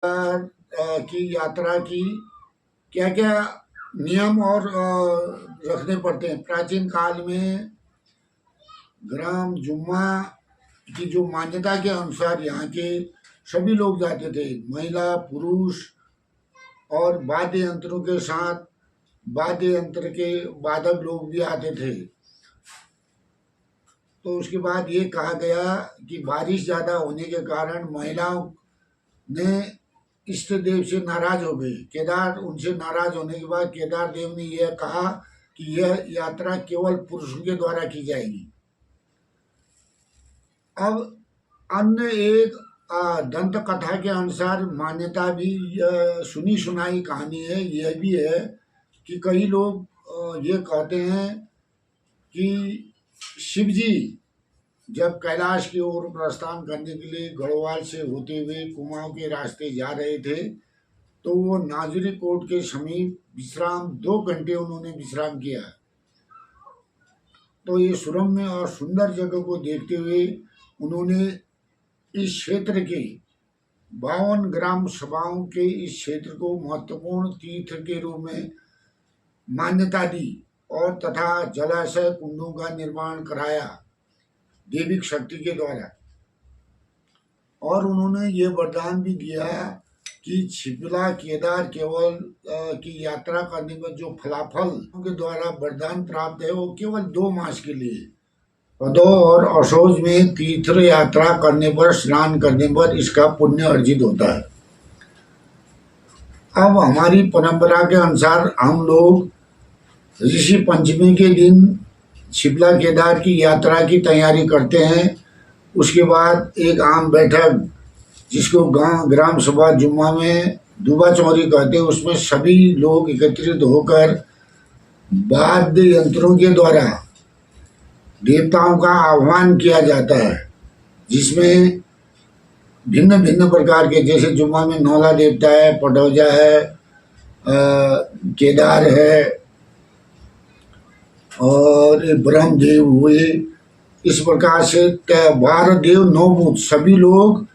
की यात्रा की क्या क्या नियम और रखने पड़ते हैं। प्राचीन काल में ग्राम जुम्मा की जो मान्यता के अनुसार यहाँ के सभी लोग जाते थे, महिला पुरुष, और वाद्य यंत्रों के साथ वाद्य यंत्र के वादक लोग भी आते थे। तो उसके बाद ये कहा गया कि बारिश ज़्यादा होने के कारण महिलाओं ने इष्ट देव से नाराज हो गए। केदार उनसे नाराज होने के बाद केदार देव ने यह कहा कि यह यात्रा केवल पुरुषों के द्वारा की जाएगी। अब अन्य एक दंत कथा के अनुसार मान्यता भी सुनी सुनाई कहानी है, यह भी है कि कई लोग ये कहते हैं कि शिव जी जब कैलाश की ओर प्रस्थान करने के लिए गढ़वाल से होते हुए कुमाऊं के रास्ते जा रहे थे, तो वो नाजुरी कोट के समीप विश्राम 2 घंटे उन्होंने विश्राम किया। तो ये सुरम्य और सुंदर जगह को देखते हुए उन्होंने इस क्षेत्र के 52 ग्राम सभाओं के इस क्षेत्र को महत्वपूर्ण तीर्थ के रूप में मान्यता दी और तथा जलाशय कुंडों का निर्माण कराया देविक शक्ति के द्वारा। और उन्होंने ये वरदान भी दिया कि छिपला केदार केवल की यात्रा करने पर जो फलाफल के द्वारा वरदान प्राप्त है वो केवल 2 मास के लिए पदो और असोज में तीर्थ यात्रा करने पर, स्नान करने पर इसका पुण्य अर्जित होता है। अब हमारी परंपरा के अनुसार हम लोग ऋषि पंचमी के दिन शिमला केदार की यात्रा की तैयारी करते हैं। उसके बाद एक आम बैठक जिसको गांव ग्राम सभा जुम्मा में दुबा चौरी कहते हैं, उसमें सभी लोग एकत्रित होकर वाद्य यंत्रों के द्वारा देवताओं का आह्वान किया जाता है, जिसमें भिन्न भिन्न प्रकार के, जैसे जुम्मा में नौला देवता है, पटौजा है, केदार है और ब्रह्मदेव हुए। इस प्रकार से 12 देव 9 भूत सभी लोग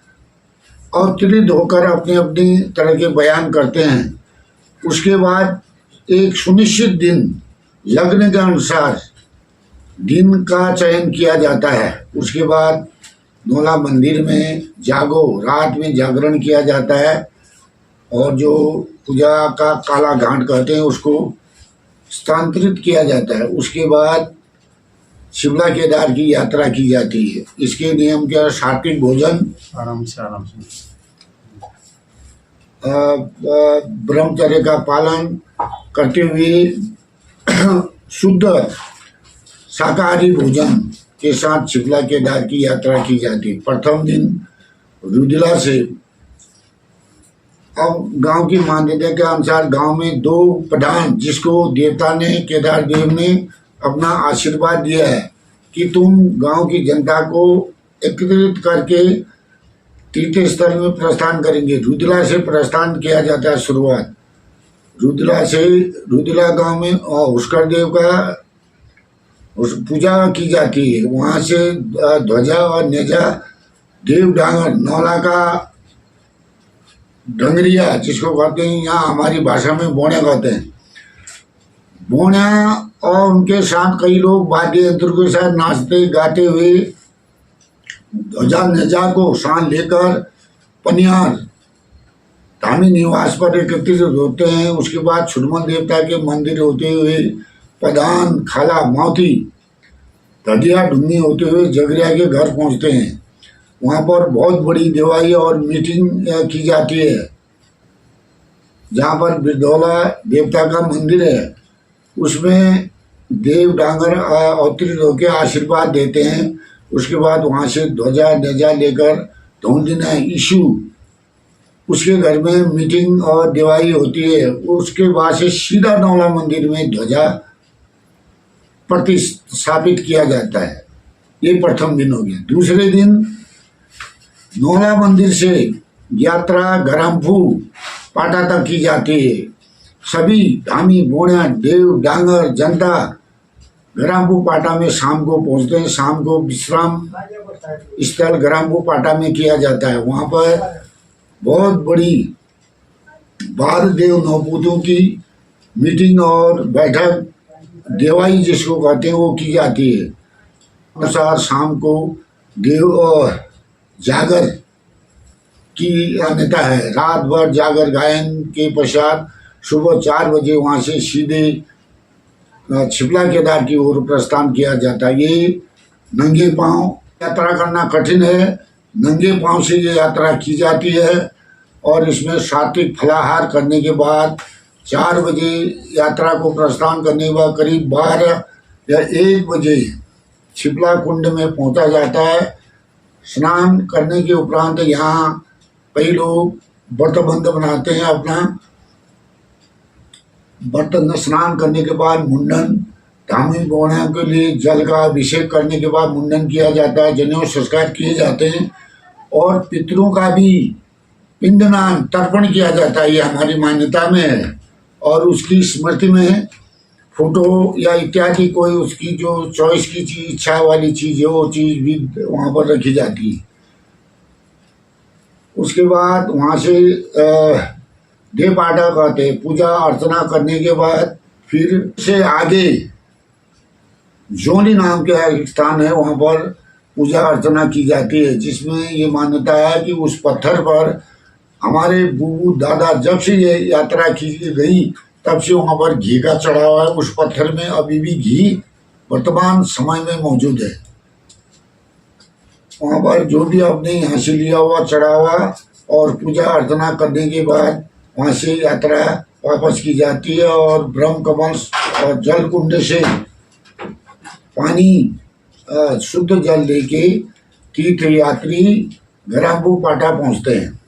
अवतरित होकर अपने अपनी तरह के बयान करते हैं। उसके बाद एक सुनिश्चित दिन लग्न के अनुसार दिन का चयन किया जाता है। उसके बाद नौला मंदिर में जागो, रात में जागरण किया जाता है और जो पूजा का काला घाट कहते हैं उसको स्थानांतरित किया जाता है। उसके बाद शिमला केदार की यात्रा की जाती है। इसके नियम के सात्विक भोजन, आराम से ब्रह्मचर्य का पालन करते हुए शुद्ध शाकाहारी भोजन के साथ शिमला केदार की यात्रा की जाती है। प्रथम दिन रुद्रला से, अब गांव की मान्यता के अनुसार गांव में 2 प्रधान, जिसको देवता ने केदार देव ने अपना आशीर्वाद दिया है कि तुम गांव की जनता को एकत्रित करके तीर्थ स्थल में प्रस्थान करेंगे। रुद्रला से प्रस्थान किया जाता है। शुरुआत रुद्रला से, रुद्रला गांव में हुस्कर देव का पूजा की जाती है। वहाँ से ध्वजा और नेजा, देव डांगर, नौला का डंगरिया जिसको कहते हैं, यहाँ हमारी भाषा में बोने कहते हैं, बोना, और उनके साथ कई लोग वाद्य यंत्र के साथ नाचते गाते हुए ध्वजा नेजा को साथ लेकर पनियार धामी निवास पर एकत्रित होते हैं। उसके बाद छुरमल देवता के मंदिर होते हुए प्रधान खाला माउती ददिया ढूंढनी होते हुए जगरिया के घर पहुंचते हैं। वहाँ पर बहुत बड़ी देवाई और मीटिंग की जाती है, जहाँ पर बिरदौला देवता का मंदिर है। उसमें देव डांगर अवतरित होकर आशीर्वाद देते हैं। उसके बाद वहाँ से ध्वजा नेजा लेकर ढूंढना ईशु उसके घर में मीटिंग और दिवाई होती है। उसके बाद से सीधा नौला मंदिर में ध्वजा प्रतिस्थापित किया जाता है। ये प्रथम दिन हो गया। दूसरे दिन नौला मंदिर से यात्रा गरामफू पाटा तक की जाती है। सभी धामी बोणा देव डांगर जनता गरामफू पाटा में शाम को पहुंचते हैं। शाम को विश्राम स्थल गरामफू पाटा में किया जाता है। वहाँ पर बहुत बड़ी बारह देव नौपूतों की मीटिंग और बैठक देवाई जिसको कहते हैं वो की जाती है। अनुसार शाम को देव और जागर की मान्यता है। रात भर जागर गायन के पश्चात सुबह 4 बजे वहाँ से सीधे छिपला केदार की ओर प्रस्थान किया जाता है। ये नंगे पांव यात्रा करना कठिन है। नंगे पांव से ये यात्रा की जाती है और इसमें सात्विक फलाहार करने के बाद 4 बजे यात्रा को प्रस्थान करने के बाद करीब 12 या 1 बजे छिपला कुंड में पहुंचा जाता है। स्नान करने के उपरांत यहाँ कई लोग व्रतबंध बनाते हैं अपना। बर्तन स्नान करने के बाद मुंडन, धामी बौड़ियों के लिए जल का अभिषेक करने के बाद मुंडन किया जाता है, जनेऊ संस्कार किए जाते हैं और पितरों का भी पिंडदान तर्पण किया जाता है। ये हमारी मान्यता में है और उसकी स्मृति में फोटो या इत्यादि कोई उसकी जो चॉइस की चीज, इच्छा वाली चीज है, वो चीज भी वहाँ पर रखी जाती है। उसके बाद वहाँ से देव पाठा कहते हैं। पूजा अर्चना करने के बाद फिर से आगे जोनी नाम का एक स्थान है, वहाँ पर पूजा अर्चना की जाती है, जिसमें ये मान्यता है कि उस पत्थर पर हमारे बूबू दादा जब से ये यात्रा की गई तब से वहाँ पर घी का चढ़ावा है। उस पत्थर में अभी भी घी वर्तमान समय में मौजूद है। वहाँ पर जो भी आपने यहाँ से लिया हुआ चढ़ावा और पूजा अर्चना करने के बाद वहाँ से यात्रा वापस की जाती है और ब्रह्म कमल और जल कुंड से पानी शुद्ध जल लेके तीर्थ यात्री गराम्बू पाटा पहुँचते हैं।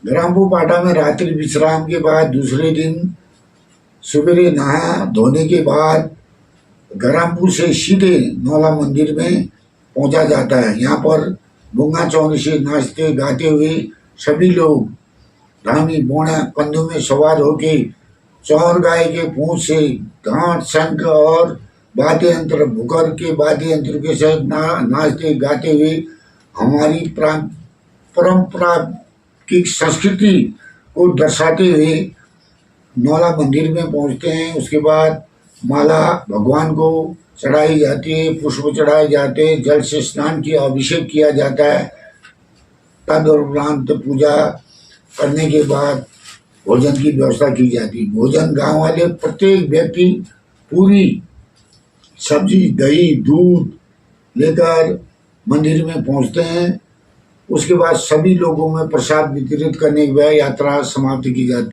गराम्बू पाटा में रात्रि विश्राम के बाद दूसरे दिन सवेरे नहा धोने के बाद गराम्बू से सीधे नौला मंदिर में पहुंचा जाता है। यहाँ पर बुंगा चौनी से नाचते गाते हुए सभी लोग धामी बोना कंधों में सवार होके चौर गाय के पूंछ से घाट शंख और वाद्य यंत्र भूकर के वाद्य यंत्र के साथ नाचते गाते हुए हमारी परंपरा की संस्कृति को दर्शाते हुए नौला मंदिर में पहुंचते हैं। उसके बाद माला भगवान को चढ़ाई जाती है, पुष्प चढ़ाए जाते हैं, जल से स्नान किया अभिषेक किया जाता है। तदुपरांत पूजा करने के बाद भोजन की व्यवस्था की जाती है। भोजन गांव वाले प्रत्येक व्यक्ति पूरी सब्जी दही दूध लेकर मंदिर में पहुंचते हैं। उसके बाद सभी लोगों में प्रसाद वितरित करने के बाद यात्रा समाप्त की जाती है।